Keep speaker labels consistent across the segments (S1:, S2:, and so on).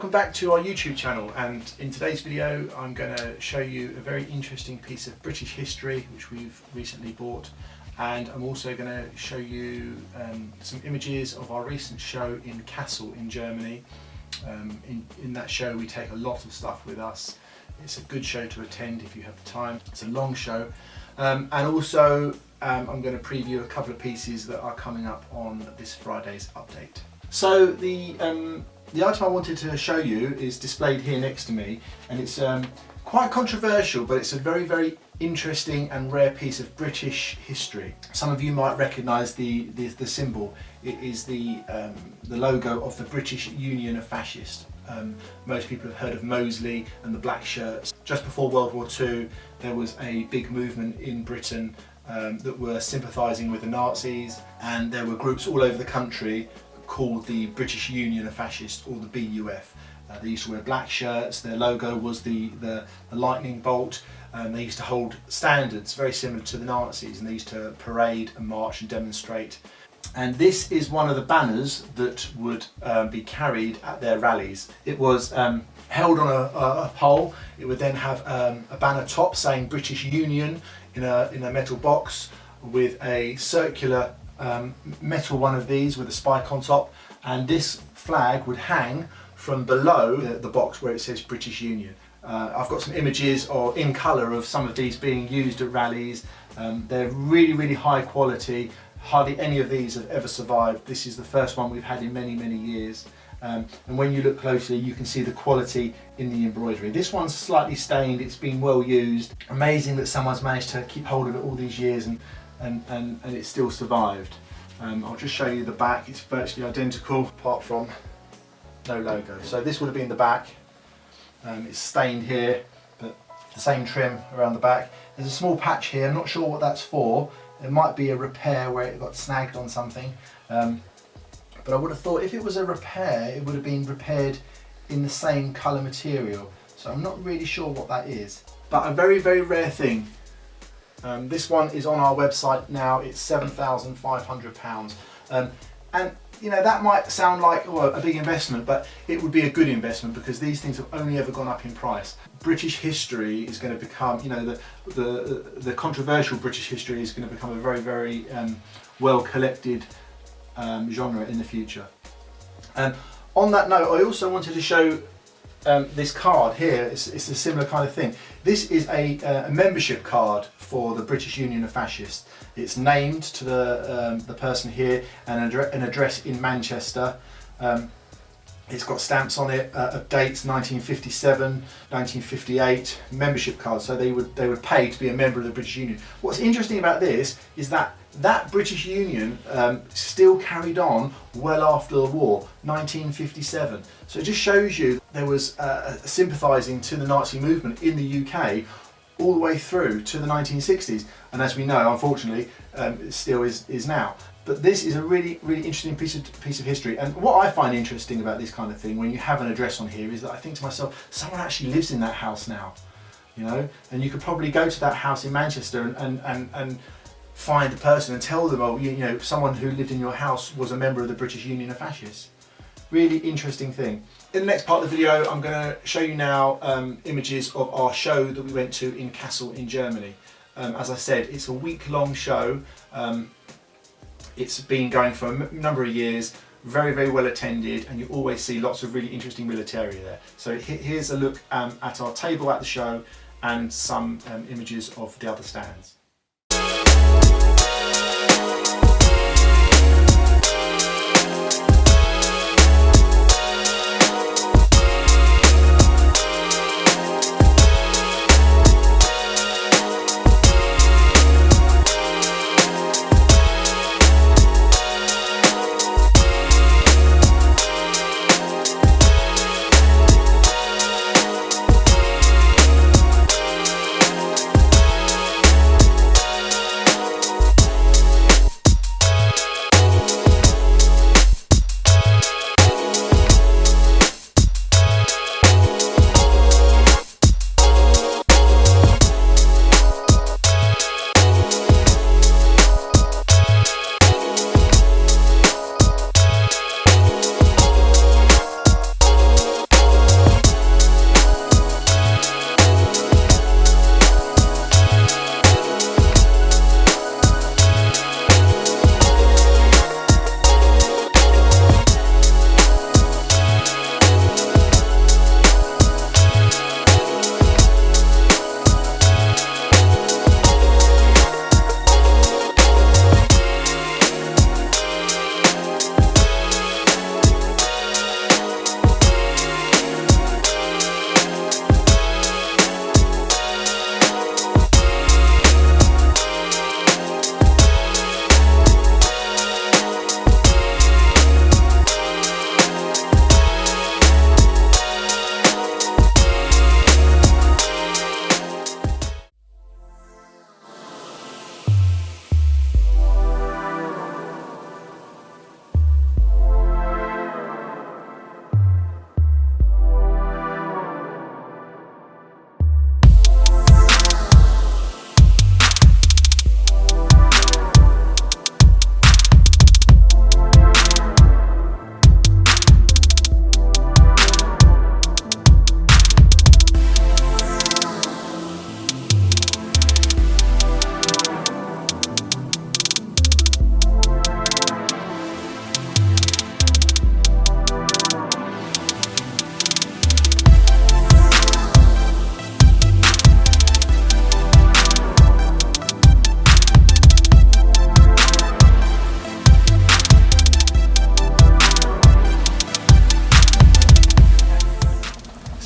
S1: welcome back to our YouTube channel, and in today's video I'm going to show you a very interesting piece of British history which we've recently bought, and I'm also going to show you some images of our recent show in Kassel in Germany. In that show we take a lot of stuff with us. It's a good show to attend if you have the time. It's a long show, and also I'm going to preview a couple of pieces that are coming up on this Friday's update. So the item I wanted to show you is displayed here next to me, and it's quite controversial, but it's a very, very interesting and rare piece of British history. Some of you might recognise the symbol. It is the logo of the British Union of Fascist. Most people have heard of Mosley and the black shirts. Just before World War II there was a big movement in Britain that were sympathising with the Nazis, and there were groups all over the country called the British Union of Fascist, or the BUF. They used to wear black shirts. Their logo was the lightning bolt. They used to hold standards very similar to the Nazis, and they used to parade and march and demonstrate. And this is one of the banners that would be carried at their rallies. It was held on a pole. It would then have a banner top saying British Union in a metal box with a circular metal one of these with a spike on top, and this flag would hang from below the box where it says British Union. I've got some images in colour of some of these being used at rallies. They're really, really high quality. Hardly any of these have ever survived. This is the first one we've had in many, many years. And when you look closely you can see the quality in the embroidery. This one's slightly stained, it's been well used. Amazing that someone's managed to keep hold of it all these years and it still survived. I'll just show you the back. It's virtually identical apart from no logo. So this would have been the back. It's stained here, but the same trim around the back. There's a small patch here. I'm not sure what that's for. It might be a repair where it got snagged on something. But I would have thought if it was a repair, it would have been repaired in the same colour material. So I'm not really sure what that is. But a very, very rare thing. This one is on our website now. It's £7,500, and you know that might sound like a big investment, but it would be a good investment because these things have only ever gone up in price. British history is going to become, you know, the controversial British history is going to become a very, very well collected genre in the future. On that note, I also wanted to show this card here. It's a similar kind of thing. This is a membership card for the British Union of Fascist. It's named to the person here and an address in Manchester. It's got stamps on it of dates 1957, 1958, membership cards. So they would pay to be a member of the British Union. What's interesting about this is that British Union still carried on well after the war, 1957. So it just shows you there was sympathising to the Nazi movement in the UK all the way through to the 1960s. And as we know, unfortunately, it still is now. But this is a really, really interesting piece of history. And what I find interesting about this kind of thing, when you have an address on here, is that I think to myself, someone actually lives in that house now, you know? And you could probably go to that house in Manchester and find the person and tell them, oh, you know, someone who lived in your house was a member of the British Union of Fascists. Really interesting thing. In the next part of the video, I'm going to show you now images of our show that we went to in Kassel in Germany. As I said, it's a week-long show. It's been going for a number of years, very, very well attended, and you always see lots of really interesting militaria there. So here's a look at our table at the show and some images of the other stands.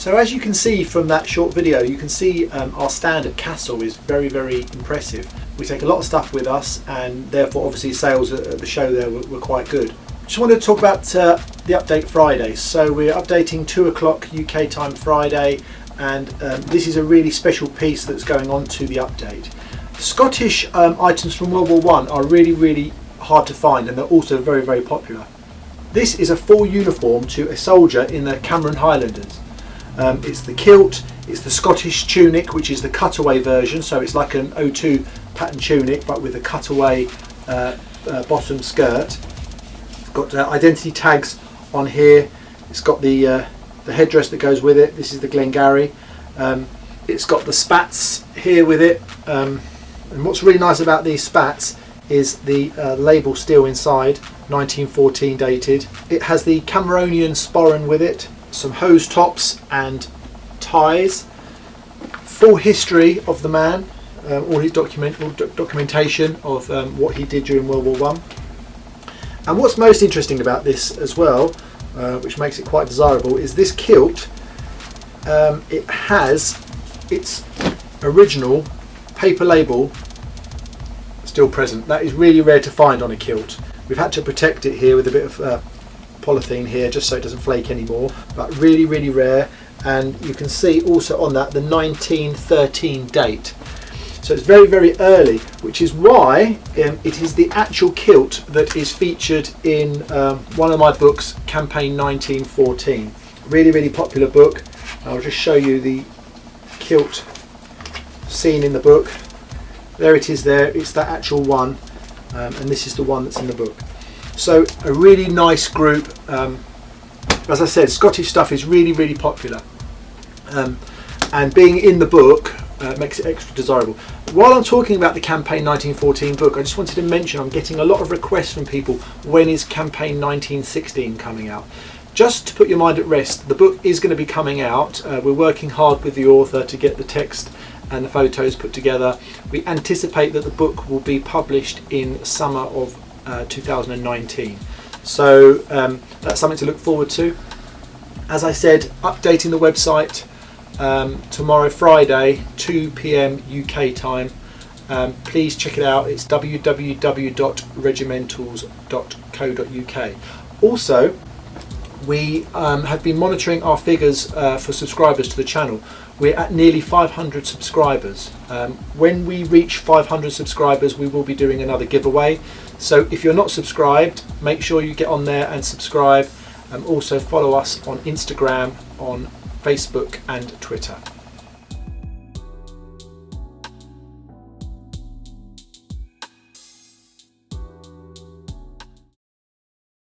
S1: So as you can see from that short video, you can see our stand at Kassel is very, very impressive. We take a lot of stuff with us, and therefore obviously sales at the show there were quite good. Just wanted to talk about the update Friday. So we're updating 2 o'clock UK time Friday, and this is a really special piece that's going on to the update. Scottish items from World War I are really hard to find, and they're also very, very popular. This is a full uniform to a soldier in the Cameron Highlanders. It's the kilt, it's the Scottish tunic, which is the cutaway version, so it's like an O2 pattern tunic but with a cutaway bottom skirt. It's got identity tags on here. It's got the headdress that goes with it. This is the Glengarry. It's got the spats here with it, and what's really nice about these spats is the label still inside, 1914 dated. It has the Cameronian sporran with it, some hose tops and ties, full history of the man, all his documentation of what he did during World War I. And what's most interesting about this as well, which makes it quite desirable, is this kilt. It has its original paper label still present. That is really rare to find on a kilt. We've had to protect it here with a bit of polythene here just so it doesn't flake anymore, but really rare. And you can see also on that the 1913 date, so it's very early, which is why it is the actual kilt that is featured in one of my books, Campaign 1914. Really popular book. I'll just show you the kilt scene in the book. There it is there, it's that actual one, and this is the one that's in the book. So a really nice group. As I said, Scottish stuff is really popular, and being in the book makes it extra desirable. While I'm talking about the Campaign 1914 book, I just wanted to mention I'm getting a lot of requests from people, when is Campaign 1916 coming out? Just to put your mind at rest, the book is going to be coming out. We're working hard with the author to get the text and the photos put together. We anticipate that the book will be published in summer of 2019. So that's something to look forward to. As I said, updating the website tomorrow Friday 2 PM UK time. Please check it out. It's www.regimentals.co.uk. Also, we have been monitoring our figures for subscribers to the channel. We're at nearly 500 subscribers. When we reach 500 subscribers, we will be doing another giveaway. So if you're not subscribed, make sure you get on there and subscribe. Also follow us on Instagram, on Facebook and Twitter.